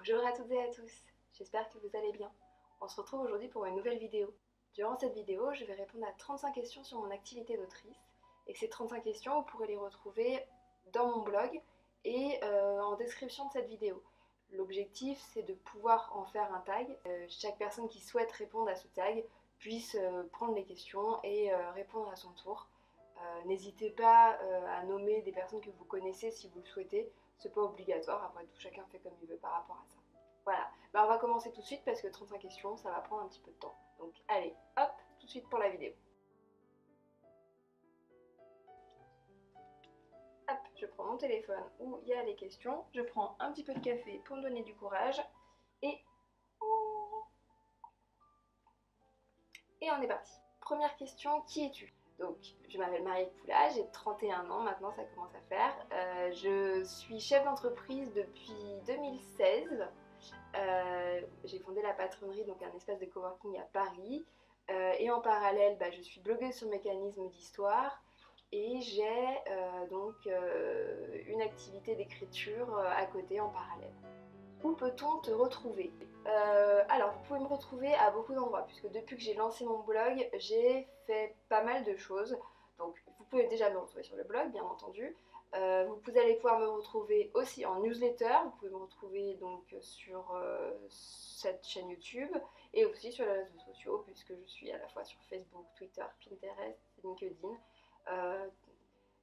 Bonjour à toutes et à tous, j'espère que vous allez bien. On se retrouve aujourd'hui pour une nouvelle vidéo. Durant cette vidéo, je vais répondre à 35 questions sur mon activité d'autrice. Et ces 35 questions, vous pourrez les retrouver dans mon blog et en description de cette vidéo. L'objectif, c'est de pouvoir en faire un tag. Chaque personne qui souhaite répondre à ce tag puisse prendre les questions et répondre à son tour. N'hésitez pas à nommer des personnes que vous connaissez si vous le souhaitez. C'est pas obligatoire, après tout chacun fait comme il veut par rapport à ça. Voilà, on va commencer tout de suite parce que 35 questions ça va prendre un petit peu de temps. Donc allez, hop, tout de suite pour la vidéo. Hop, je prends mon téléphone où il y a les questions, je prends un petit peu de café pour me donner du courage et on est parti. Première question, qui es-tu? Donc, je m'appelle Marie Poula, j'ai 31 ans maintenant, ça commence à faire. Je suis chef d'entreprise depuis 2016. J'ai fondé la Patronnerie, donc un espace de coworking à Paris. Et en parallèle, je suis blogueuse sur mécanisme d'histoire. Et j'ai une activité d'écriture à côté en parallèle. Où peut-on te retrouver? Alors, vous pouvez me retrouver à beaucoup d'endroits, puisque depuis que j'ai lancé mon blog, j'ai fait pas mal de choses. Donc, vous pouvez déjà me retrouver sur le blog, bien entendu. Vous allez pouvoir me retrouver aussi en newsletter. Vous pouvez me retrouver donc sur cette chaîne YouTube et aussi sur les réseaux sociaux, puisque je suis à la fois sur Facebook, Twitter, Pinterest, LinkedIn.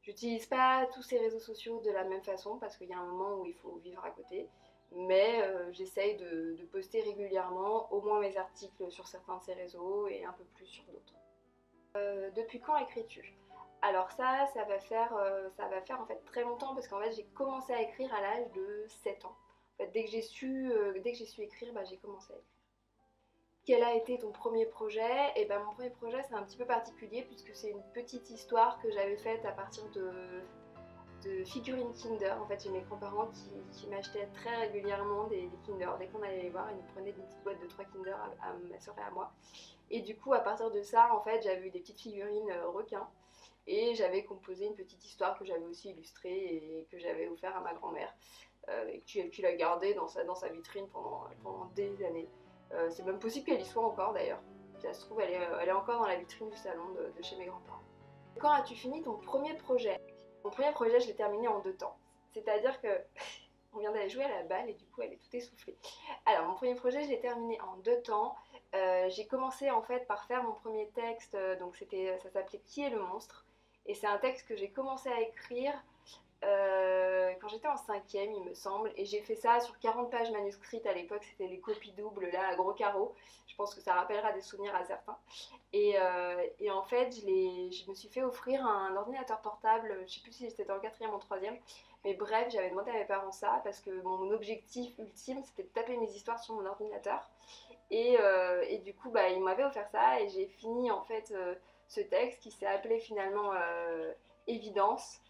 J'utilise pas tous ces réseaux sociaux de la même façon parce qu'il y a un moment où il faut vivre à côté. Mais j'essaye de poster régulièrement au moins mes articles sur certains de ces réseaux et un peu plus sur d'autres. Depuis quand écris-tu? Alors ça va faire en fait très longtemps parce qu'en fait j'ai commencé à écrire à l'âge de 7 ans. En fait, dès que j'ai su écrire, j'ai commencé à écrire. Quel a été ton premier projet? Et mon premier projet c'est un petit peu particulier puisque c'est une petite histoire que j'avais faite à partir de figurines Kinder. En fait, j'ai mes grands-parents qui m'achetaient très régulièrement des Kinder. Dès qu'on allait les voir, ils nous prenaient une petite boîte de 3 Kinder à ma soeur et à moi. Et du coup, à partir de ça, en fait, j'avais eu des petites figurines requins. Et j'avais composé une petite histoire que j'avais aussi illustrée et que j'avais offert à ma grand-mère. Et qui l'a gardée dans sa vitrine pendant des années. C'est même possible qu'elle y soit encore d'ailleurs. Ça se trouve, elle est encore dans la vitrine du salon de chez mes grands-parents. Quand as-tu fini ton premier projet? Mon premier projet, je l'ai terminé en 2 temps. C'est-à-dire que on vient d'aller jouer à la balle et du coup elle est toute essoufflée. Alors mon premier projet, je l'ai terminé en 2 temps. J'ai commencé en fait par faire mon premier texte, donc ça s'appelait Qui est le monstre? Et c'est un texte que j'ai commencé à écrire quand j'étais en 5e il me semble, et j'ai fait ça sur 40 pages manuscrites. À l'époque c'était les copies doubles là à gros carreaux, je pense que ça rappellera des souvenirs à certains. Et en fait je me suis fait offrir un ordinateur portable, je sais plus si c'était en 4e ou en 3e, mais bref j'avais demandé à mes parents ça parce que mon objectif ultime c'était de taper mes histoires sur mon ordinateur. Et du coup ils m'avaient offert ça et j'ai fini en fait ce texte qui s'est appelé finalement Évidence.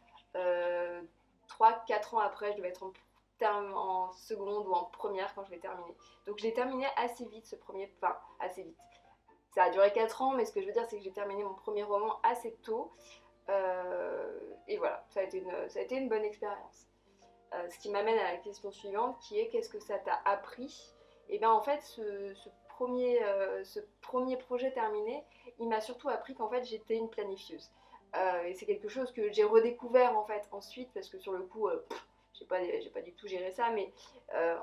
3-4 ans après, je devais être en seconde ou en première quand je l'ai terminé. Donc je l'ai terminé assez vite ce premier, enfin assez vite. Ça a duré 4 ans, mais ce que je veux dire c'est que j'ai terminé mon premier roman assez tôt. Et voilà, ça a été une bonne expérience. Ce qui m'amène à la question suivante qui est qu'est-ce que ça t'a appris? Et bien en fait ce premier projet terminé, il m'a surtout appris qu'en fait j'étais une planifieuse. Et c'est quelque chose que j'ai redécouvert en fait ensuite parce que sur le coup j'ai pas du tout géré ça, mais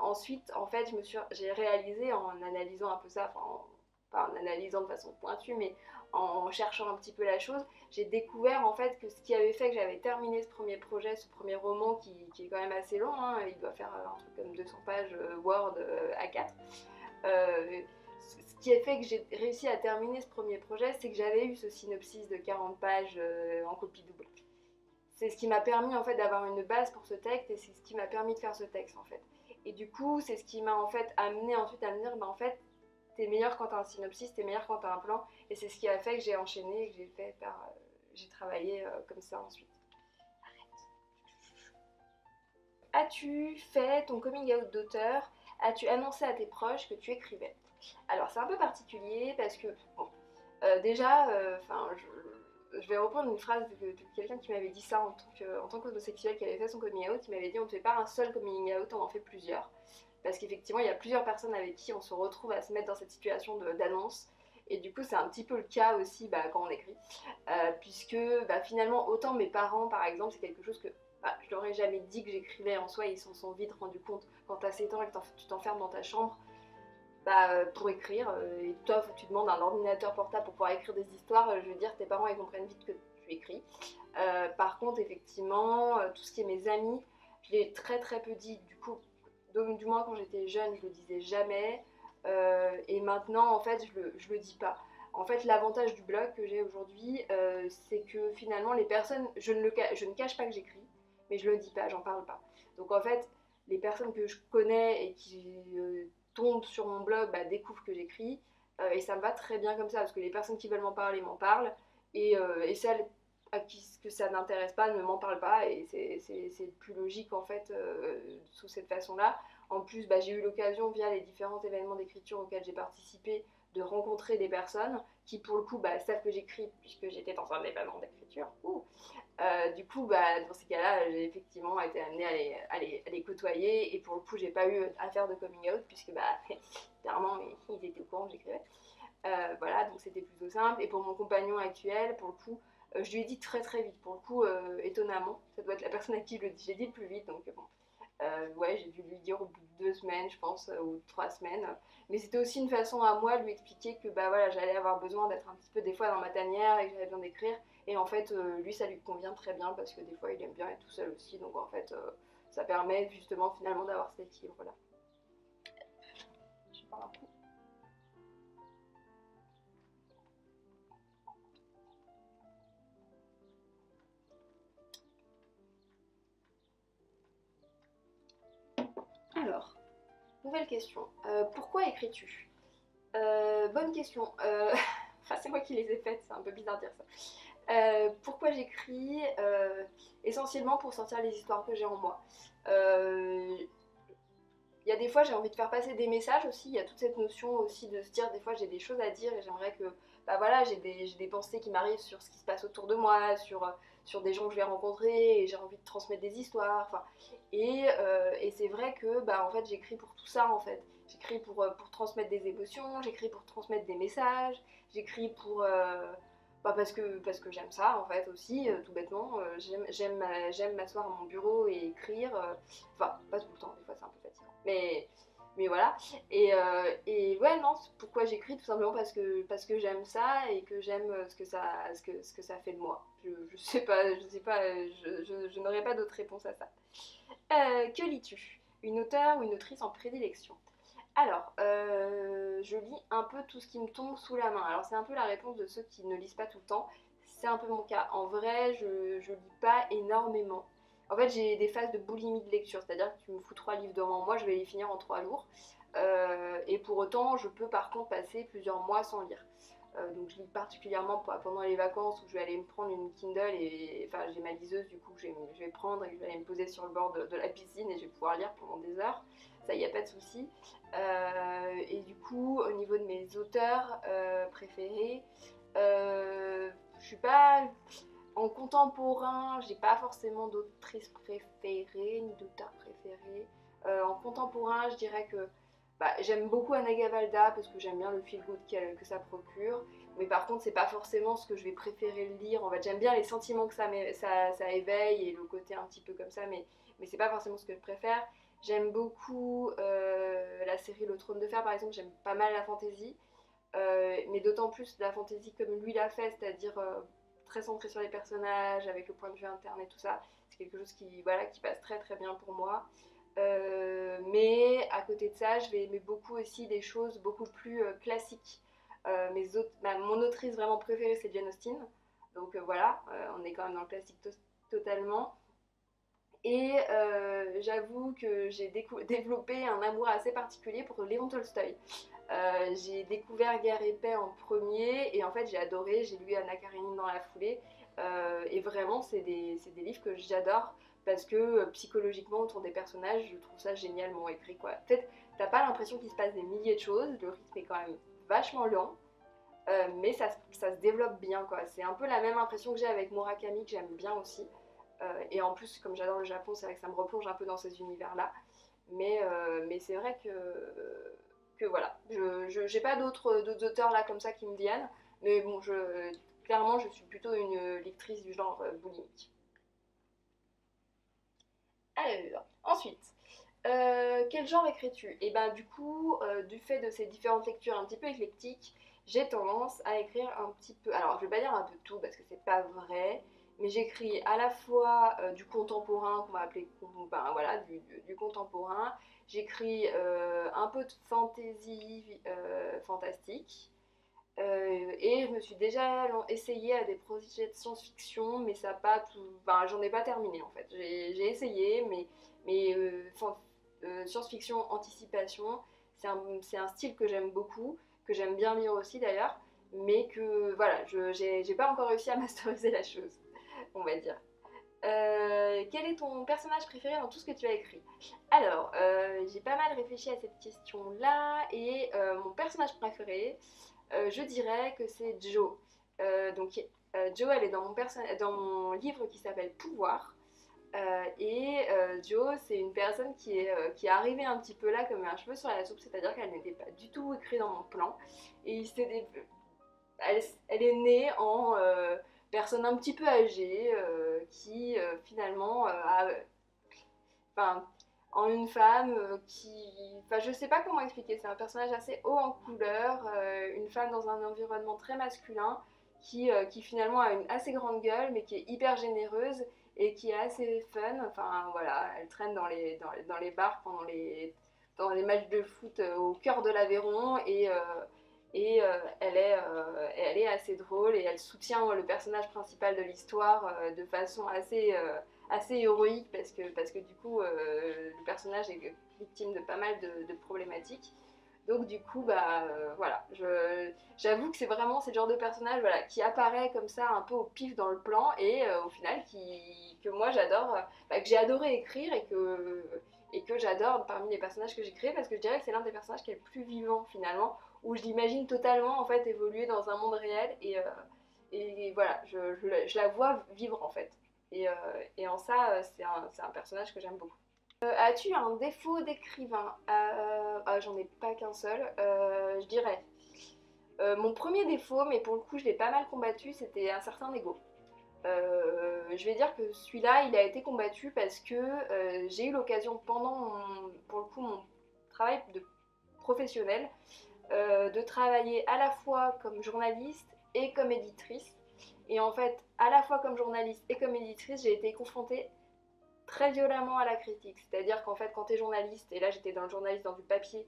ensuite en fait j'ai réalisé en analysant un peu ça, enfin pas en analysant de façon pointue, mais en cherchant un petit peu la chose, j'ai découvert en fait que ce qui avait fait que j'avais terminé ce premier projet, ce premier roman qui est quand même assez long, hein, il doit faire un truc comme 200 pages Word A4. Ce qui a fait que j'ai réussi à terminer ce premier projet, c'est que j'avais eu ce synopsis de 40 pages en copie double. C'est ce qui m'a permis en fait d'avoir une base pour ce texte et c'est ce qui m'a permis de faire ce texte en fait. Et du coup, c'est ce qui m'a en fait amené ensuite à me dire, en fait, t'es meilleur quand t'as un synopsis, t'es meilleur quand t'as un plan. Et c'est ce qui a fait que j'ai enchaîné et que j'ai travaillé comme ça ensuite. As-tu fait ton coming out d'auteur? As-tu annoncé à tes proches que tu écrivais? Alors c'est un peu particulier parce que, bon, déjà, je vais reprendre une phrase de quelqu'un qui m'avait dit ça en tant qu'homosexuel qui avait fait son coming out. Il m'avait dit on ne fait pas un seul coming out, on en fait plusieurs. parce qu'effectivement il y a plusieurs personnes avec qui on se retrouve à se mettre dans cette situation d'annonce. Et du coup c'est un petit peu le cas aussi quand on écrit, puisque finalement autant mes parents par exemple c'est quelque chose que je leur ai jamais dit que j'écrivais en soi, ils s'en sont vite rendus compte quand t'as 7 ans et que tu t'enfermes dans ta chambre pour écrire, et toi tu demandes un ordinateur portable pour pouvoir écrire des histoires, je veux dire tes parents ils comprennent vite que tu écris. Par contre effectivement tout ce qui est mes amis, je l'ai très très peu dit, du coup donc, du moins quand j'étais jeune je le disais jamais, et maintenant en fait je le dis pas. En fait l'avantage du blog que j'ai aujourd'hui c'est que finalement les personnes, je ne cache pas que j'écris, mais je le dis pas, j'en parle pas. Donc en fait les personnes que je connais et qui tombent sur mon blog découvrent que j'écris, et ça me va très bien comme ça parce que les personnes qui veulent m'en parlent, et celles à qui que ça n'intéresse pas ne m'en parlent pas, et c'est plus logique en fait sous cette façon là. En plus j'ai eu l'occasion via les différents événements d'écriture auxquels j'ai participé de rencontrer des personnes qui pour le coup savent que j'écris puisque j'étais dans un événement d'écriture. Du coup, dans ces cas-là, j'ai effectivement été amenée à les côtoyer, et pour le coup, j'ai pas eu à faire de coming out puisque clairement, ils étaient au courant que j'écrivais. Voilà, donc c'était plutôt simple. Et pour mon compagnon actuel, pour le coup, je lui ai dit très très vite. Pour le coup, étonnamment, ça doit être la personne à qui j'ai dit le plus vite. Donc bon, ouais, j'ai dû lui dire au bout de 2 semaines, je pense, ou 3 semaines. Mais c'était aussi une façon à moi de lui expliquer que voilà, j'allais avoir besoin d'être un petit peu des fois dans ma tanière et que j'avais besoin d'écrire. Et en fait, lui, ça lui convient très bien parce que des fois, il aime bien être tout seul aussi. Donc en fait, ça permet justement finalement d'avoir cet équilibre-là. Je parle un coup. Alors, nouvelle question. Pourquoi écris-tu? Bonne question. Enfin, c'est moi qui les ai faites, c'est un peu bizarre de dire ça. Pourquoi j'écris? Essentiellement pour sortir les histoires que j'ai en moi. Il y a des fois j'ai envie de faire passer des messages aussi, il y a toute cette notion aussi de se dire des fois j'ai des choses à dire et j'aimerais que voilà, j'ai des pensées qui m'arrivent sur ce qui se passe autour de moi, sur des gens que je vais rencontrer, et j'ai envie de transmettre des histoires, enfin, et c'est vrai que en fait j'écris pour tout ça en fait. J'écris pour transmettre des émotions, j'écris pour transmettre des messages, j'écris parce que j'aime ça en fait aussi, tout bêtement. J'aime m'asseoir à mon bureau et écrire. Enfin, pas tout le temps, des fois c'est un peu fatigant. Mais voilà. Et ouais, non, pourquoi j'écris? Tout simplement parce que j'aime ça et que j'aime ce que ça fait de moi. Je sais pas, je n'aurais pas d'autre réponse à ça. Que lis-tu? Une auteure ou une autrice en prédilection? Alors, je lis un peu tout ce qui me tombe sous la main. Alors, c'est un peu la réponse de ceux qui ne lisent pas tout le temps. C'est un peu mon cas. En vrai, je lis pas énormément. En fait, j'ai des phases de boulimie de lecture, c'est-à-dire que tu me fous 3 livres devant moi, je vais les finir en 3 jours. Et pour autant, je peux par contre passer plusieurs mois sans lire. Donc je lis particulièrement pendant les vacances où je vais aller me prendre une Kindle, et enfin j'ai ma liseuse du coup que je vais prendre et que je vais aller me poser sur le bord de la piscine et je vais pouvoir lire pendant des heures. Ça, il n'y a pas de souci. Et du coup, au niveau de mes auteurs préférés, je suis pas en contemporain, j'ai pas forcément d'autrice préférée ni d'auteur préféré. En contemporain, je dirais que j'aime beaucoup Anna Gavalda parce que j'aime bien le feel good que ça procure. Mais par contre, c'est pas forcément ce que je vais préférer lire. En fait, j'aime bien les sentiments que ça éveille et le côté un petit peu comme ça, mais c'est pas forcément ce que je préfère. J'aime beaucoup la série Le Trône de Fer, par exemple. J'aime pas mal la fantasy, mais d'autant plus la fantasy comme lui l'a fait, c'est-à-dire très centré sur les personnages, avec le point de vue interne et tout ça. C'est quelque chose qui passe très très bien pour moi. Mais à côté de ça, je vais aimer beaucoup aussi des choses beaucoup plus classiques. Mon autrice vraiment préférée, c'est Jane Austen. Donc voilà, on est quand même dans le classique totalement. Et j'avoue que j'ai développé un amour assez particulier pour Léon Tolstoï. J'ai découvert Guerre et Paix en premier, et en fait j'ai adoré, j'ai lu Anna Karénine dans la foulée, et vraiment c'est des livres que j'adore parce que psychologiquement autour des personnages je trouve ça génialement écrit quoi. Peut-être t'as pas l'impression qu'il se passe des milliers de choses, le rythme est quand même vachement lent, mais ça se développe bien quoi. C'est un peu la même impression que j'ai avec Murakami que j'aime bien aussi. Et en plus comme j'adore le Japon, c'est vrai que ça me replonge un peu dans ces univers là. Mais c'est vrai que voilà, je j'ai pas d'autres auteurs là comme ça qui me viennent, mais bon, clairement je suis plutôt une lectrice du genre boulimique. Alors, ensuite, quel genre écris-tu? Et ben du coup, du fait de ces différentes lectures un petit peu éclectiques, j'ai tendance à écrire un petit peu, alors je vais pas dire un peu tout parce que c'est pas vrai, mais j'écris à la fois du contemporain qu'on va appeler, ben, voilà, du contemporain, j'écris un peu de fantasy fantastique, et je me suis déjà essayé à des projets de science-fiction, mais ça a pas tout, ben, j'en ai pas terminé en fait. J'ai essayé, mais science-fiction, anticipation, c'est un style que j'aime beaucoup, que j'aime bien lire aussi d'ailleurs, mais que voilà, j'ai pas encore réussi à masteriser la chose, on va dire. Quel est ton personnage préféré dans tout ce que tu as écrit? Alors, j'ai pas mal réfléchi à cette question-là, et mon personnage préféré, je dirais que c'est Jo. Jo, elle est dans mon livre qui s'appelle Pouvoir. Jo, c'est une personne qui est arrivée un petit peu là comme un cheveu sur la soupe, c'est-à-dire qu'elle n'était pas du tout écrite dans mon plan. Et elle est née en personne un petit peu âgée qui finalement enfin, en une femme enfin, je sais pas comment expliquer, c'est un personnage assez haut en couleur, une femme dans un environnement très masculin, qui finalement a une assez grande gueule, mais qui est hyper généreuse et qui est assez fun. Enfin voilà, elle traîne dans les bars dans les matchs de foot au cœur de l'Aveyron, elle est assez drôle, et elle soutient le personnage principal de l'histoire de façon assez héroïque, parce que du coup le personnage est victime de pas mal de problématiques. Donc du coup, bah voilà, j'avoue que c'est le genre de personnage, voilà, qui apparaît comme ça un peu au pif dans le plan, et au final que moi j'adore, que j'ai adoré écrire, et que j'adore parmi les personnages que j'ai créés, parce que je dirais que c'est l'un des personnages qui est le plus vivant finalement, où je l'imagine totalement en fait évoluer dans un monde réel, et voilà, je la vois vivre en fait. Et en ça, c'est un personnage que j'aime beaucoup. As-tu un défaut d'écrivain? J'en ai pas qu'un seul. Je dirais. Mon premier défaut, mais pour le coup je l'ai pas mal combattu, c'était un certain ego. Je vais dire que celui-là, il a été combattu parce que j'ai eu l'occasion pendant pour le coup, mon travail de professionnel, de travailler à la fois comme journaliste et comme éditrice. Et en fait, à la fois comme journaliste et comme éditrice, j'ai été confrontée très violemment à la critique. C'est-à-dire qu'en fait, quand tu es journaliste, et là j'étais dans le journaliste, dans du papier,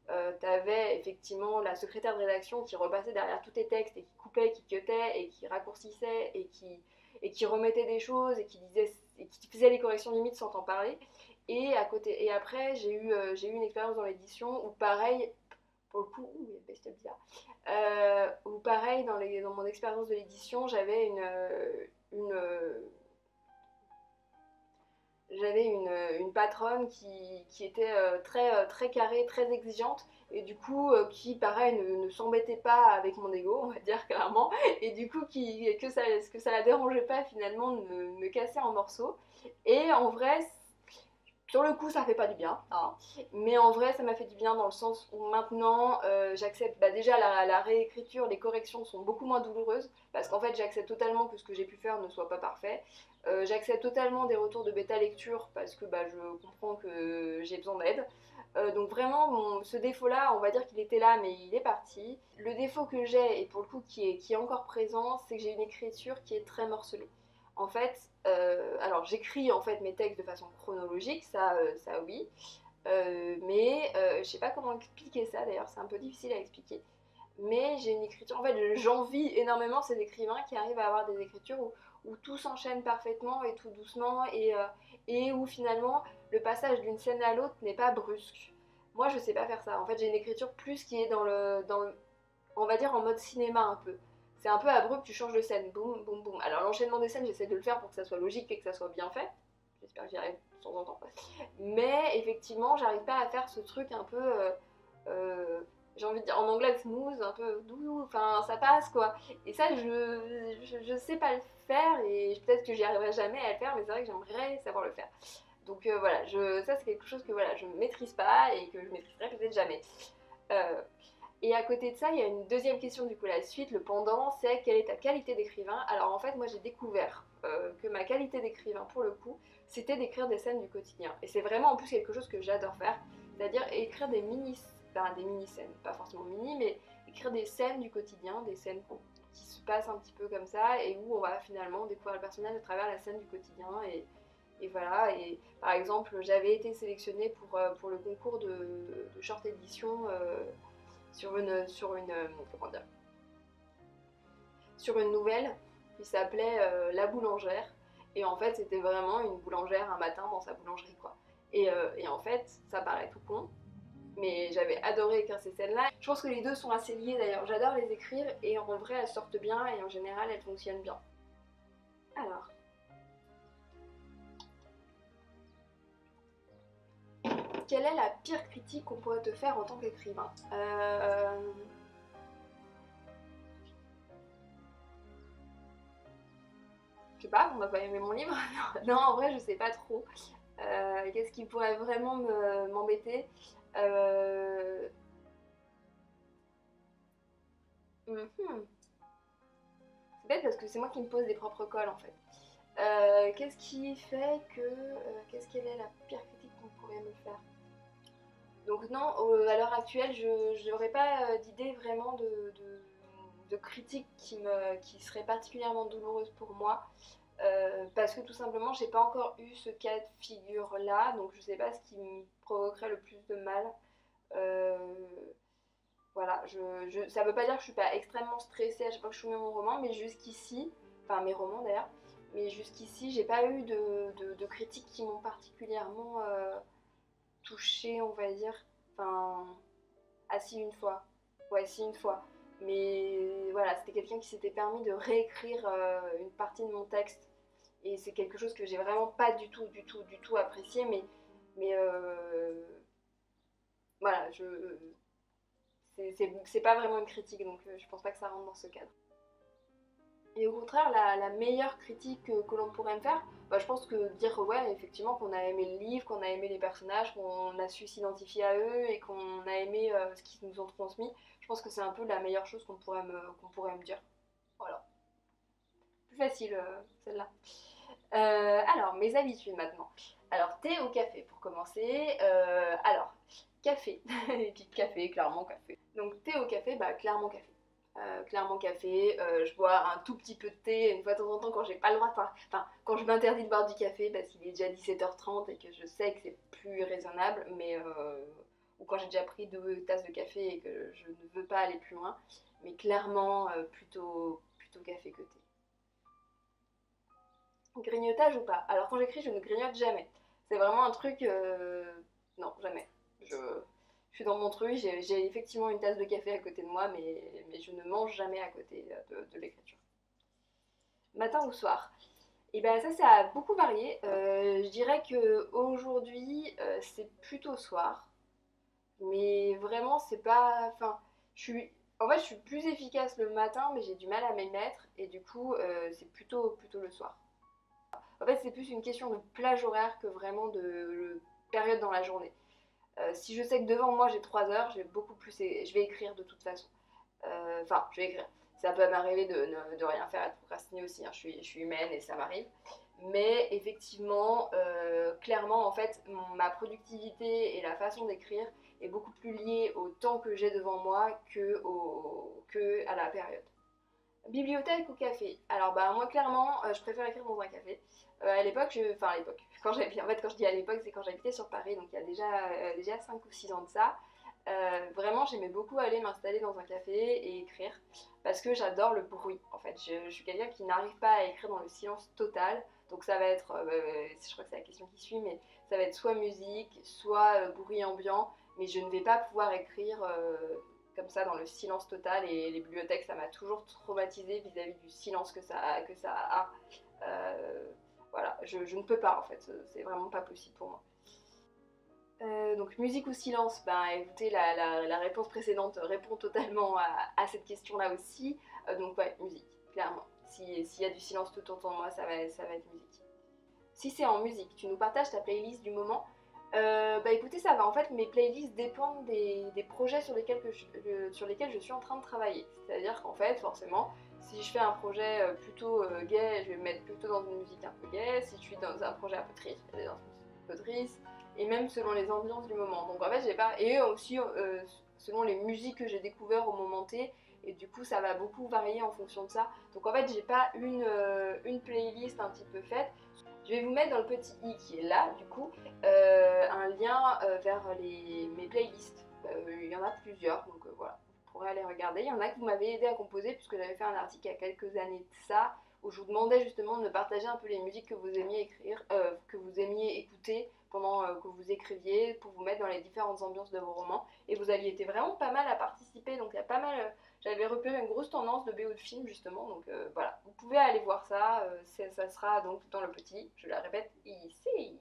tu avais effectivement la secrétaire de rédaction qui repassait derrière tous tes textes et qui coupait, qui cutait et qui raccourcissait et qui remettait des choses et qui faisait les corrections limites sans t'en parler. Et après, j'ai eu une expérience dans l'édition où pareil, pour le coup, il y a une bestiole bizarre, où pareil, dans mon expérience de l'édition, j'avais une patronne qui était très carrée, très exigeante, et du coup, qui, pareil, ne s'embêtait pas avec mon ego, on va dire clairement, et du coup, que ça la dérangeait pas finalement de me casser en morceaux. Et en vrai, sur le coup, ça fait pas du bien, hein. Mais en vrai, ça m'a fait du bien dans le sens où maintenant, j'accepte, bah, déjà la réécriture, les corrections sont beaucoup moins douloureuses, parce qu'en fait, j'accepte totalement que ce que j'ai pu faire ne soit pas parfait. J'accepte totalement des retours de bêta lecture, parce que bah, je comprends que j'ai besoin d'aide. Donc vraiment, ce défaut-là, on va dire qu'il était là, mais il est parti. Le défaut que j'ai, et pour le coup qui est encore présent, c'est que j'ai une écriture qui est très morcelée. En fait, alors j'écris en fait mes textes de façon chronologique, ça oui, mais je sais pas comment expliquer ça d'ailleurs, c'est un peu difficile à expliquer. Mais j'ai une écriture, en fait j'envie énormément ces écrivains qui arrivent à avoir des écritures où tout s'enchaîne parfaitement et tout doucement, et où finalement le passage d'une scène à l'autre n'est pas brusque. Moi je sais pas faire ça, en fait j'ai une écriture plus qui est on va dire en mode cinéma un peu. C'est un peu abrupt, tu changes de scène, boum, boum, boum. Alors l'enchaînement des scènes, j'essaie de le faire pour que ça soit logique et que ça soit bien fait. J'espère que j'y arrive de temps en temps. Mais effectivement, j'arrive pas à faire ce truc un peu, j'ai envie de dire en anglais smooth, un peu doux, enfin ça passe quoi. Et ça, je sais pas le faire, et peut-être que j'y arriverai jamais à le faire, mais c'est vrai que j'aimerais savoir le faire. Donc voilà, ça c'est quelque chose que voilà, je ne maîtrise pas et que je maîtriserai peut-être jamais. Euh, et à côté de ça, il y a une deuxième question, du coup la suite, le pendant, c'est quelle est ta qualité d'écrivain? Alors en fait, moi j'ai découvert que ma qualité d'écrivain, pour le coup, c'était d'écrire des scènes du quotidien. Et c'est vraiment en plus quelque chose que j'adore faire, c'est-à-dire écrire des mini-scènes, pas forcément mini, mais écrire des scènes du quotidien, des scènes qui se passent un petit peu comme ça et où on va finalement découvrir le personnage à travers la scène du quotidien et voilà. Et par exemple, j'avais été sélectionnée pour le concours de short édition comment dire, sur une nouvelle qui s'appelait La boulangère. Et en fait, c'était vraiment une boulangère un matin dans sa boulangerie, quoi. Et en fait, ça paraît tout con, mais j'avais adoré écrire ces scènes-là. Je pense que les deux sont assez liés d'ailleurs. J'adore les écrire et en vrai, elles sortent bien et en général, elles fonctionnent bien. Alors, quelle est la pire critique qu'on pourrait te faire en tant qu'écrivain? Je sais pas, on n'a pas aimé mon livre. Non, en vrai, je sais pas trop. Qu'est-ce qui pourrait vraiment m'embêter? euh... mhm. C'est bête parce que c'est moi qui me pose des propres cols en fait. Qu'est-ce qui fait que... qu'est-ce qu'elle est la pire critique qu'on pourrait me faire? Donc non, à l'heure actuelle, je n'aurais pas d'idée vraiment de critique qui serait particulièrement douloureuse pour moi. Parce que tout simplement, j'ai pas encore eu ce cas de figure là, donc je sais pas ce qui me provoquerait le plus de mal. Euh, voilà, ça veut pas dire que je suis pas extrêmement stressée à chaque fois que je soumets mon roman, mais jusqu'ici, enfin mes romans d'ailleurs, mais jusqu'ici, j'ai pas eu de critiques qui m'ont particulièrement touchée, on va dire. Enfin, ah si, une fois. Ouais, si, une fois. Mais voilà, c'était quelqu'un qui s'était permis de réécrire une partie de mon texte. Et c'est quelque chose que j'ai vraiment pas du tout apprécié. Mais voilà, c'est pas vraiment une critique, donc je pense pas que ça rentre dans ce cadre. Et au contraire, la meilleure critique que l'on pourrait me faire, bah, je pense que dire ouais, effectivement, qu'on a aimé le livre, qu'on a aimé les personnages, qu'on a su s'identifier à eux et qu'on a aimé ce qu'ils nous ont transmis, je pense que c'est un peu la meilleure chose qu'on pourrait me dire. Voilà. Plus facile celle-là. Alors, mes habitudes maintenant. Alors, thé ou café pour commencer. Alors, café. Et puis café, clairement café. Donc, thé ou café, bah clairement café. Clairement café, je bois un tout petit peu de thé une fois de temps en temps quand j'ai pas le droit de enfin quand je m'interdis de boire du café parce qu'il est déjà 17h30 et que je sais que c'est plus raisonnable, mais ou quand j'ai déjà pris 2 tasses de café et que je ne veux pas aller plus loin, mais clairement plutôt café que thé. Grignotage ou pas? Alors quand j'écris, je ne grignote jamais. C'est vraiment un truc. Non, jamais. Je suis dans mon truc, j'ai effectivement une tasse de café à côté de moi, mais je ne mange jamais à côté de l'écriture. Matin ou soir? Et ben ça a beaucoup varié. Je dirais que aujourd'hui, c'est plutôt soir. Mais vraiment, c'est pas. Enfin, en fait, je suis plus efficace le matin, mais j'ai du mal à m'y mettre. Et du coup, c'est plutôt le soir. En fait, c'est plus une question de plage horaire que vraiment de période dans la journée. Si je sais que devant moi j'ai 3 heures, je vais écrire de toute façon. Enfin, je vais écrire. Ça peut m'arriver de rien faire et de procrastiner aussi, hein. Je suis humaine et ça m'arrive. Mais effectivement, clairement, en fait, ma productivité et la façon d'écrire est beaucoup plus liée au temps que j'ai devant moi que à la période. Bibliothèque ou café? Alors bah moi clairement je préfère écrire dans un café. À l'époque, enfin à l'époque, en fait quand je dis à l'époque c'est quand j'habitais sur Paris, donc il y a déjà 5 ou 6 ans de ça. Vraiment j'aimais beaucoup aller m'installer dans un café et écrire parce que j'adore le bruit en fait. Je suis quelqu'un qui n'arrive pas à écrire dans le silence total, donc ça va être, je crois que c'est la question qui suit, mais ça va être soit musique, soit bruit ambiant, mais je ne vais pas pouvoir écrire comme ça dans le silence total et les bibliothèques ça m'a toujours traumatisée vis-à-vis du silence que ça a. Voilà, je ne peux pas en fait, c'est vraiment pas possible pour moi. Donc musique ou silence, ben écoutez, la réponse précédente répond totalement à cette question-là aussi. Donc ouais, musique, clairement. S'il y a du silence tout autour de moi, ça va être musique. Si c'est en musique, tu nous partages ta playlist du moment. Bah écoutez, ça va. En fait, mes playlists dépendent des projets sur lesquels je suis en train de travailler. C'est-à-dire qu'en fait, forcément, si je fais un projet plutôt gay, je vais me mettre plutôt dans une musique un peu gay. Si je suis dans un projet un peu triste, je vais dans une musique un peu triste. Et même selon les ambiances du moment. Donc en fait, j'ai pas. Et aussi selon les musiques que j'ai découvertes au moment T. Et du coup, ça va beaucoup varier en fonction de ça. Donc en fait, j'ai pas une playlist un petit peu faite. Je vais vous mettre dans le petit i qui est là, du coup, un lien vers mes playlists. Il y en a plusieurs, donc voilà, vous pourrez aller regarder. Il y en a que vous m'avez aidé à composer, puisque j'avais fait un article il y a quelques années de ça, où je vous demandais justement de me partager un peu les musiques que vous aimiez écrire, que vous aimiez écouter pendant que vous écriviez, pour vous mettre dans les différentes ambiances de vos romans. Et vous aviez été vraiment pas mal à participer, donc il y a pas mal. J'avais repéré une grosse tendance de BO de film justement, donc voilà, vous pouvez aller voir ça, ça sera donc dans le petit, je la répète, ici.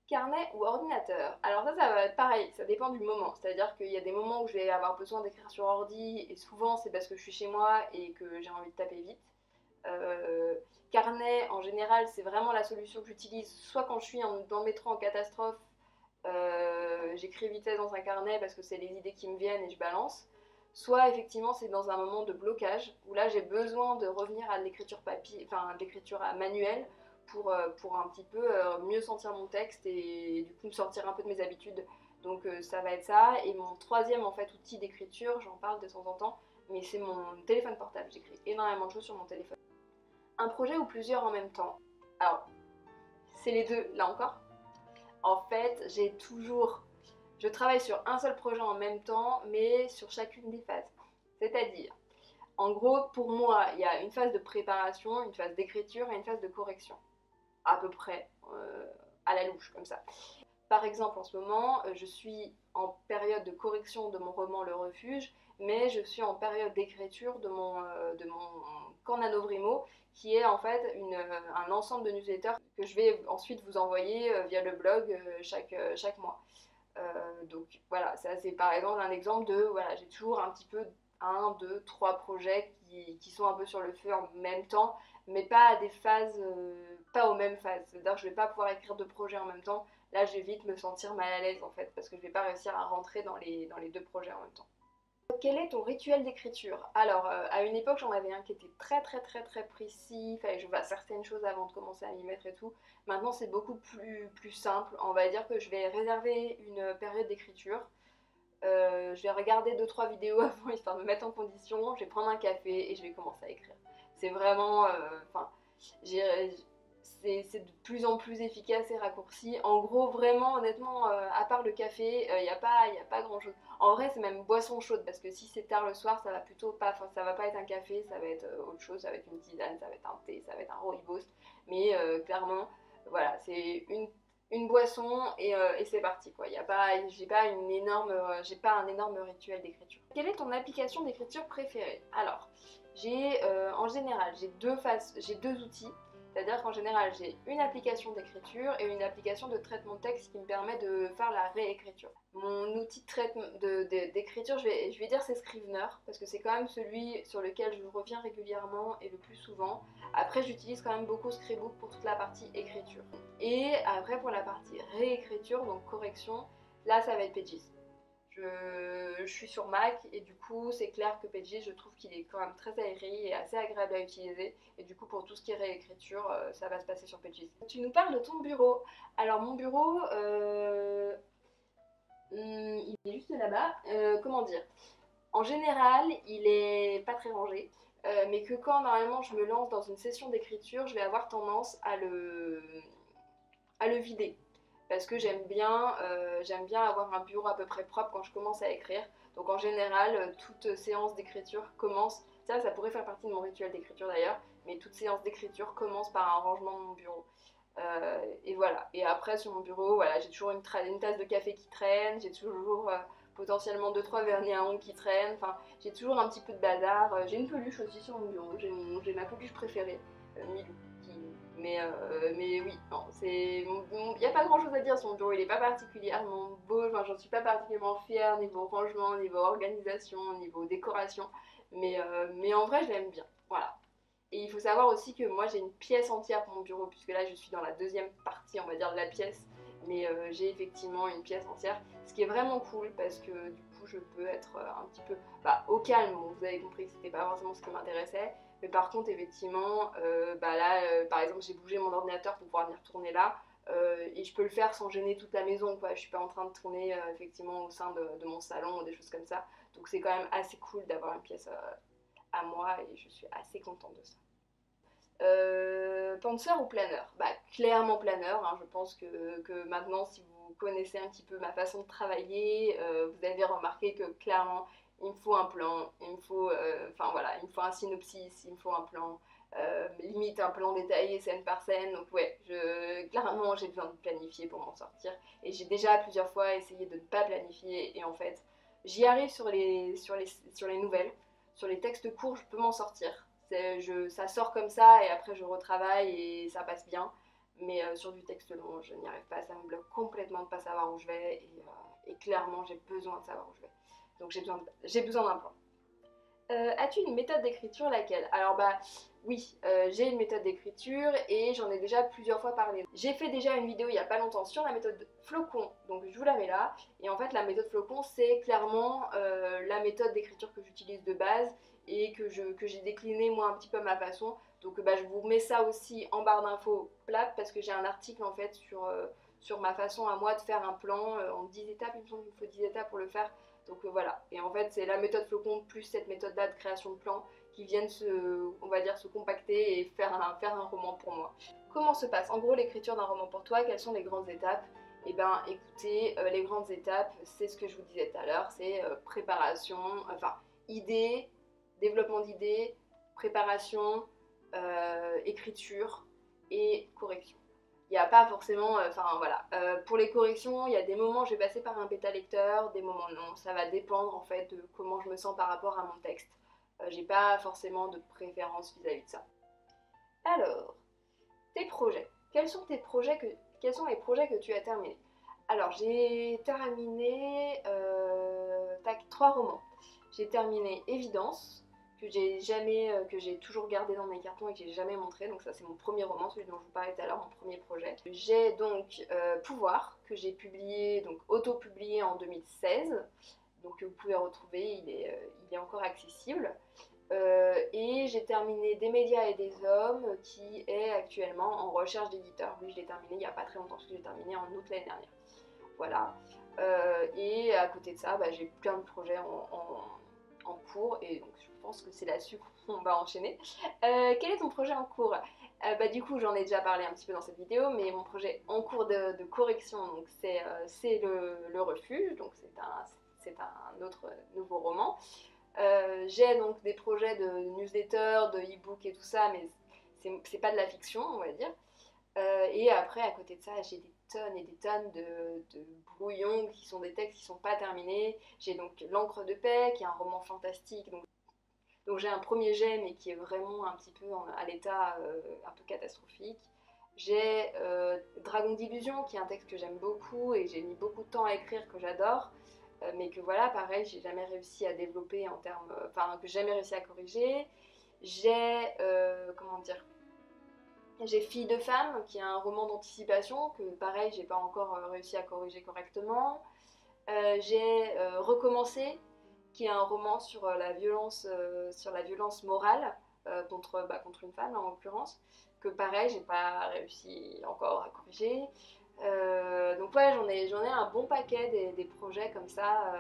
Carnet ou ordinateur? Alors ça va être pareil, ça dépend du moment, c'est-à-dire qu'il y a des moments où je vais avoir besoin d'écrire sur ordi, et souvent c'est parce que je suis chez moi et que j'ai envie de taper vite. Euh, Carnet, en général, c'est vraiment la solution que j'utilise, soit quand je suis dans le métro en catastrophe, j'écris vitesse dans un carnet parce que c'est les idées qui me viennent et je balance. Soit effectivement c'est dans un moment de blocage où là j'ai besoin de revenir à l'écriture papier, enfin à l'écriture manuelle pour un petit peu mieux sentir mon texte et du coup me sortir un peu de mes habitudes. Donc ça va être ça. Et mon troisième en fait outil d'écriture, j'en parle de temps en temps, mais c'est mon téléphone portable. J'écris énormément de choses sur mon téléphone. Un projet ou plusieurs en même temps. Alors c'est les deux là encore. En fait, je travaille sur un seul projet en même temps, mais sur chacune des phases. C'est-à-dire, en gros, pour moi, il y a une phase de préparation, une phase d'écriture et une phase de correction. À peu près, à la louche, comme ça. Par exemple, en ce moment, je suis en période de correction de mon roman Le Refuge, mais je suis en période d'écriture de mon Quand Nanovrimo, qui est en fait un ensemble de newsletters que je vais ensuite vous envoyer via le blog chaque mois. Donc voilà, ça c'est par exemple un exemple de, voilà, j'ai toujours un petit peu un, deux, trois projets qui sont un peu sur le feu en même temps, mais pas à des phases, pas aux mêmes phases. C'est-à-dire que je vais pas pouvoir écrire deux projets en même temps. Là, je vais vite me sentir mal à l'aise en fait, parce que je vais pas réussir à rentrer dans les deux projets en même temps. Quel est ton rituel d'écriture? Alors, à une époque, j'en avais un qui était très précis, il fallait que je fasse certaines choses avant de commencer à m'y mettre et tout. Maintenant, c'est beaucoup plus simple. On va dire que je vais réserver une période d'écriture. Je vais regarder deux trois vidéos avant, histoire de me mettre en condition. Je vais prendre un café et je vais commencer à écrire. C'est vraiment... Enfin, c'est de plus en plus efficace et raccourci. En gros, vraiment, honnêtement, à part le café, il n'y a pas grand-chose. En vrai, c'est même boisson chaude, parce que si c'est tard le soir, ça va plutôt pas, enfin, ça va pas être un café, ça va être autre chose, ça va être une tisane, ça va être un thé, ça va être un rooibos. Mais clairement, voilà, c'est une boisson et c'est parti, quoi. J'ai pas un énorme rituel d'écriture. Quelle est ton application d'écriture préférée? Alors, en général, j'ai deux outils. C'est-à-dire qu'en général, j'ai une application d'écriture et une application de traitement de texte qui me permet de faire la réécriture. Mon outil d'écriture, je vais dire c'est Scrivener, parce que c'est quand même celui sur lequel je reviens régulièrement et le plus souvent. Après, j'utilise quand même beaucoup Scribook pour toute la partie écriture. Et après, pour la partie réécriture, donc correction, là, ça va être Pages. Je suis sur Mac et du coup c'est clair que Pages, je trouve qu'il est quand même très aéré et assez agréable à utiliser, et du coup pour tout ce qui est réécriture ça va se passer sur Pages. Tu nous parles de ton bureau. Alors mon bureau il est juste là-bas. Comment dire, en général il est pas très rangé, mais que quand normalement je me lance dans une session d'écriture, je vais avoir tendance à le vider, parce que j'aime bien avoir un bureau à peu près propre quand je commence à écrire. Donc en général, toute séance d'écriture commence, ça pourrait faire partie de mon rituel d'écriture d'ailleurs, mais toute séance d'écriture commence par un rangement de mon bureau. Et voilà. Et après sur mon bureau, voilà, j'ai toujours une tasse de café qui traîne, j'ai toujours potentiellement deux trois vernis à ongles qui traînent, enfin j'ai toujours un petit peu de bazar. J'ai une peluche aussi sur mon bureau, j'ai ma peluche préférée, Milou. Mais oui, non, il n'y a pas grand chose à dire sur mon bureau, il n'est pas particulièrement beau, enfin, j'en suis pas particulièrement fière niveau rangement, niveau organisation, niveau décoration, mais en vrai je l'aime bien, voilà. Et il faut savoir aussi que moi j'ai une pièce entière pour mon bureau, puisque là je suis dans la deuxième partie, on va dire, de la pièce. Mais j'ai effectivement une pièce entière, ce qui est vraiment cool parce que du coup je peux être un petit peu au calme. Bon, vous avez compris que c'était pas forcément ce qui m'intéressait, mais par contre effectivement là par exemple j'ai bougé mon ordinateur pour pouvoir venir tourner là, et je peux le faire sans gêner toute la maison, quoi. Je suis pas en train de tourner effectivement au sein de mon salon ou des choses comme ça, donc c'est quand même assez cool d'avoir une pièce à moi et je suis assez contente de ça. Penseur ou planeur? Clairement planeur, hein. Je pense que maintenant, si vous connaissez un petit peu ma façon de travailler, vous avez remarqué que clairement, il me faut un plan, il me faut, voilà, il me faut un synopsis, il me faut un plan, limite un plan détaillé scène par scène. Donc ouais, clairement, j'ai besoin de planifier pour m'en sortir. Et j'ai déjà plusieurs fois essayé de ne pas planifier, et en fait, j'y arrive sur les nouvelles. Sur les textes courts, je peux m'en sortir. Ça sort comme ça et après je retravaille et ça passe bien. Mais sur du texte long, je n'y arrive pas. Ça me bloque complètement de ne pas savoir où je vais. Et clairement, j'ai besoin de savoir où je vais. Donc j'ai besoin d'un plan. As-tu une méthode d'écriture, laquelle? Alors oui, j'ai une méthode d'écriture et j'en ai déjà plusieurs fois parlé. J'ai fait déjà une vidéo il n'y a pas longtemps sur la méthode Flocon, donc je vous la mets là. Et en fait la méthode Flocon, c'est clairement la méthode d'écriture que j'utilise de base et que j'ai décliné moi un petit peu à ma façon. Donc je vous mets ça aussi en barre d'infos plate parce que j'ai un article en fait sur ma façon à moi de faire un plan en 10 étapes, il me semble qu'il me faut 10 étapes pour le faire. Donc voilà, et en fait c'est la méthode Flocon plus cette méthode-là de création de plan qui viennent on va dire, se compacter et faire un roman pour moi. Comment se passe en gros l'écriture d'un roman pour toi? Quelles sont les grandes étapes? Eh bien écoutez, les grandes étapes, c'est ce que je vous disais tout à l'heure, c'est préparation, idée, développement d'idées, préparation, écriture et correction. Il n'y a pas forcément, voilà. Pour les corrections, il y a des moments je vais passer par un bêta lecteur, des moments non. Ça va dépendre en fait de comment je me sens par rapport à mon texte. J'ai pas forcément de préférence vis-à-vis de ça. Alors, tes projets. Quels sont les projets que tu as terminés? Alors, j'ai terminé 3 romans. J'ai terminé Évidence, que j'ai toujours gardé dans mes cartons et que j'ai jamais montré. Donc ça c'est mon premier roman, celui dont je vous parlais tout à l'heure, mon premier projet. J'ai donc Pouvoir, que j'ai publié, donc auto-publié en 2016. Donc vous pouvez retrouver, il est encore accessible. Et j'ai terminé Des médias et des hommes, qui est actuellement en recherche d'éditeur. Lui je l'ai terminé il n'y a pas très longtemps, parce que j'ai terminé en août l'année dernière. Voilà. Et à côté de ça, j'ai plein de projets en cours, et donc je pense que c'est là-dessus qu'on va enchaîner. Quel est ton projet en cours? Du coup j'en ai déjà parlé un petit peu dans cette vidéo, mais mon projet en cours de correction, donc c'est le refuge, donc c'est un autre nouveau roman. J'ai donc des projets de newsletter, de e-book et tout ça, mais c'est pas de la fiction, on va dire. Et après, à côté de ça, j'ai des tonnes et des tonnes de brouillons qui sont des textes qui sont pas terminés. J'ai donc L'encre de paix, qui est un roman fantastique. Donc j'ai un premier jet, mais qui est vraiment un petit peu à l'état un peu catastrophique. J'ai Dragon d'illusion, qui est un texte que j'aime beaucoup et j'ai mis beaucoup de temps à écrire, que j'adore. Mais que voilà, pareil, j'ai jamais réussi à développer en termes... que j'ai jamais réussi à corriger. J'ai... comment dire, j'ai Fille de femme, qui est un roman d'anticipation, que pareil, j'ai pas encore réussi à corriger correctement. J'ai Recommencer, qui est un roman sur la violence morale contre une femme, là, en l'occurrence, que pareil, j'ai pas réussi encore à corriger. Donc ouais, j'en ai un bon paquet des projets comme ça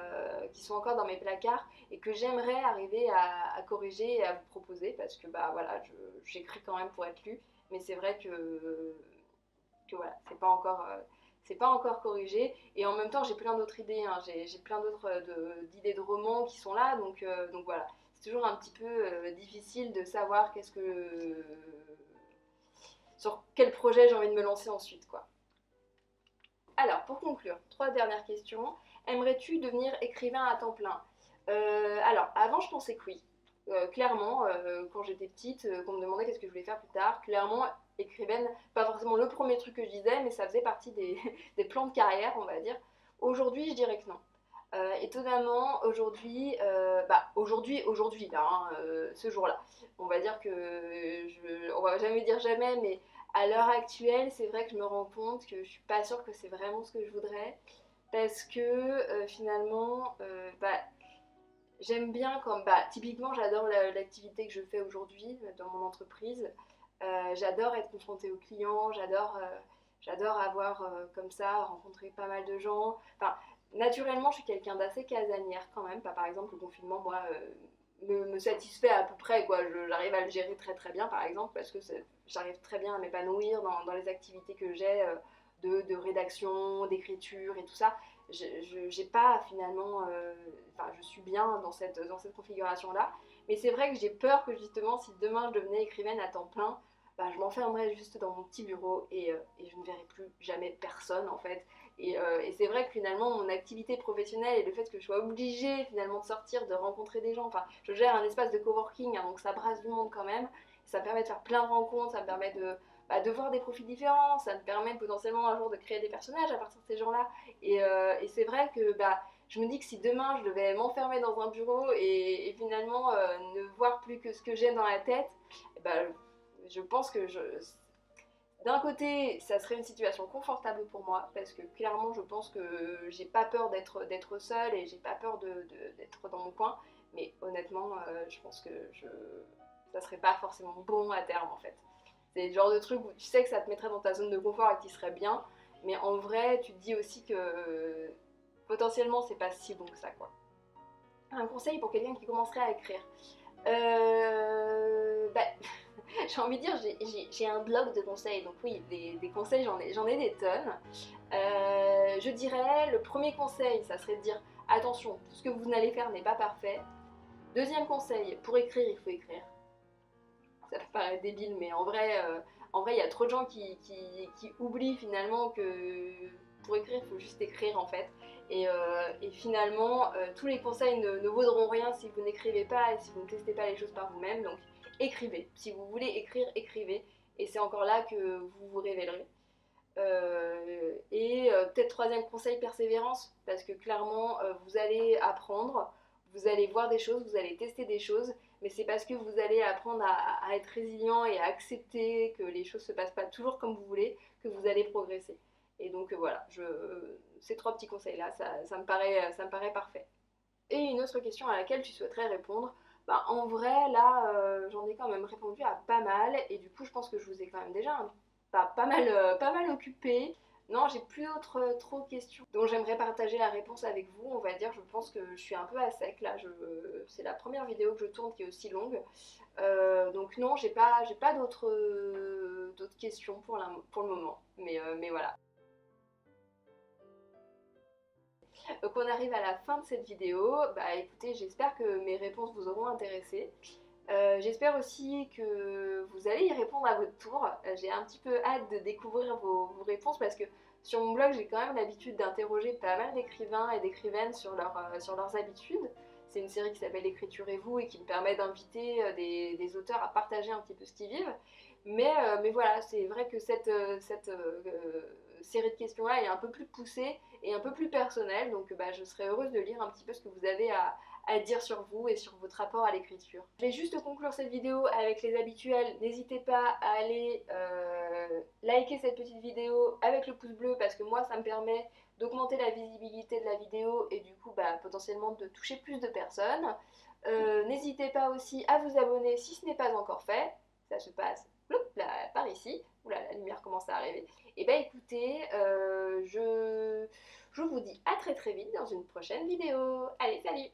qui sont encore dans mes placards et que j'aimerais arriver à corriger et à vous proposer, parce que voilà, j'écris quand même pour être lu, mais c'est vrai que voilà, c'est pas encore corrigé, et en même temps j'ai plein d'autres idées, hein. J'ai plein d'autres d'idées de romans qui sont là, donc voilà, c'est toujours un petit peu difficile de savoir sur quel projet j'ai envie de me lancer ensuite, quoi. Alors, pour conclure, 3 dernières questions. Aimerais-tu devenir écrivain à temps plein? Alors, avant, je pensais que oui. Clairement, quand j'étais petite, qu'on me demandait qu'est-ce que je voulais faire plus tard, clairement, écrivaine, pas forcément le premier truc que je disais, mais ça faisait partie des plans de carrière, on va dire. Aujourd'hui, je dirais que non. Étonnamment, aujourd'hui, aujourd'hui là, hein, ce jour-là, on va dire que, on va jamais dire jamais, mais à l'heure actuelle, c'est vrai que je me rends compte que je suis pas sûre que c'est vraiment ce que je voudrais, parce que finalement, j'aime bien comme, typiquement, j'adore l'activité que je fais aujourd'hui dans mon entreprise. J'adore être confrontée aux clients, j'adore avoir comme ça rencontré pas mal de gens. Enfin, naturellement, je suis quelqu'un d'assez casanière quand même. Pas par exemple le confinement, moi, me satisfait à peu près quoi. J'arrive à le gérer très très bien par exemple parce que j'arrive très bien à m'épanouir dans les activités que j'ai de rédaction, d'écriture et tout ça. J'ai pas finalement, enfin, je suis bien dans cette configuration là. Mais c'est vrai que j'ai peur que justement, si demain je devenais écrivaine à temps plein, je m'enfermerais juste dans mon petit bureau et je ne verrais plus jamais personne en fait. Et c'est vrai que finalement mon activité professionnelle et le fait que je sois obligée finalement de sortir, de rencontrer des gens, enfin je gère un espace de coworking, hein, donc ça brasse du monde quand même, ça me permet de faire plein de rencontres, ça me permet de voir des profils différents, ça me permet potentiellement un jour de créer des personnages à partir de ces gens-là. Et c'est vrai que je me dis que si demain je devais m'enfermer dans un bureau et finalement ne voir plus que ce que j'ai dans la tête, bah, je pense que d'un côté, ça serait une situation confortable pour moi, parce que clairement, je pense que j'ai pas peur d'être seule et j'ai pas peur d'être dans mon coin, mais honnêtement, je pense que ça serait pas forcément bon à terme en fait. C'est le genre de truc où tu sais que ça te mettrait dans ta zone de confort et que tu serais bien, mais en vrai, tu te dis aussi que potentiellement, c'est pas si bon que ça, quoi. Un conseil pour quelqu'un qui commencerait à écrire. Euh, bah, j'ai envie de dire, j'ai un blog de conseils, donc oui, des conseils, j'en ai des tonnes. Je dirais, le premier conseil, ça serait de dire, attention, tout ce que vous allez faire n'est pas parfait. Deuxième conseil, pour écrire, il faut écrire. Ça peut paraître débile, mais en vrai, il y a trop de gens qui oublient finalement que pour écrire, il faut juste écrire en fait. Et finalement, tous les conseils ne vaudront rien si vous n'écrivez pas et si vous ne testez pas les choses par vous-même. Donc, écrivez. Si vous voulez écrire, écrivez. Et c'est encore là que vous vous révélerez. Peut-être troisième conseil, persévérance, parce que clairement, vous allez apprendre, vous allez voir des choses, vous allez tester des choses, mais c'est parce que vous allez apprendre à être résilient et à accepter que les choses ne se passent pas toujours comme vous voulez, que vous allez progresser. Et donc voilà, ces trois petits conseils-là, ça me paraît parfait. Et une autre question à laquelle tu souhaiterais répondre, en vrai, là, j'en ai quand même répondu à pas mal, et du coup, je pense que je vous ai quand même déjà pas mal occupé. Non, j'ai plus d'autres trop questions. Donc j'aimerais partager la réponse avec vous. On va dire, je pense que je suis un peu à sec là. C'est la première vidéo que je tourne qui est aussi longue. Donc non, j'ai pas d'autres questions pour le moment. Mais voilà. Donc on arrive à la fin de cette vidéo. Écoutez, j'espère que mes réponses vous auront intéressé. J'espère aussi que vous allez y répondre à votre tour. J'ai un petit peu hâte de découvrir vos réponses parce que sur mon blog, j'ai quand même l'habitude d'interroger pas mal d'écrivains et d'écrivaines sur leurs habitudes. C'est une série qui s'appelle Écriturez-vous et qui me permet d'inviter des auteurs à partager un petit peu ce qu'ils vivent. Mais voilà, c'est vrai que cette série de questions-là est un peu plus poussée et un peu plus personnelle, donc je serais heureuse de lire un petit peu ce que vous avez à dire sur vous et sur votre rapport à l'écriture. Je vais juste conclure cette vidéo avec les habituels. N'hésitez pas à aller liker cette petite vidéo avec le pouce bleu parce que moi ça me permet d'augmenter la visibilité de la vidéo et du coup potentiellement de toucher plus de personnes. N'hésitez pas aussi à vous abonner si ce n'est pas encore fait. Ça se passe là, par ici. Oula, la lumière commence à arriver. Et écoutez, je vous dis à très très vite dans une prochaine vidéo. Allez, salut!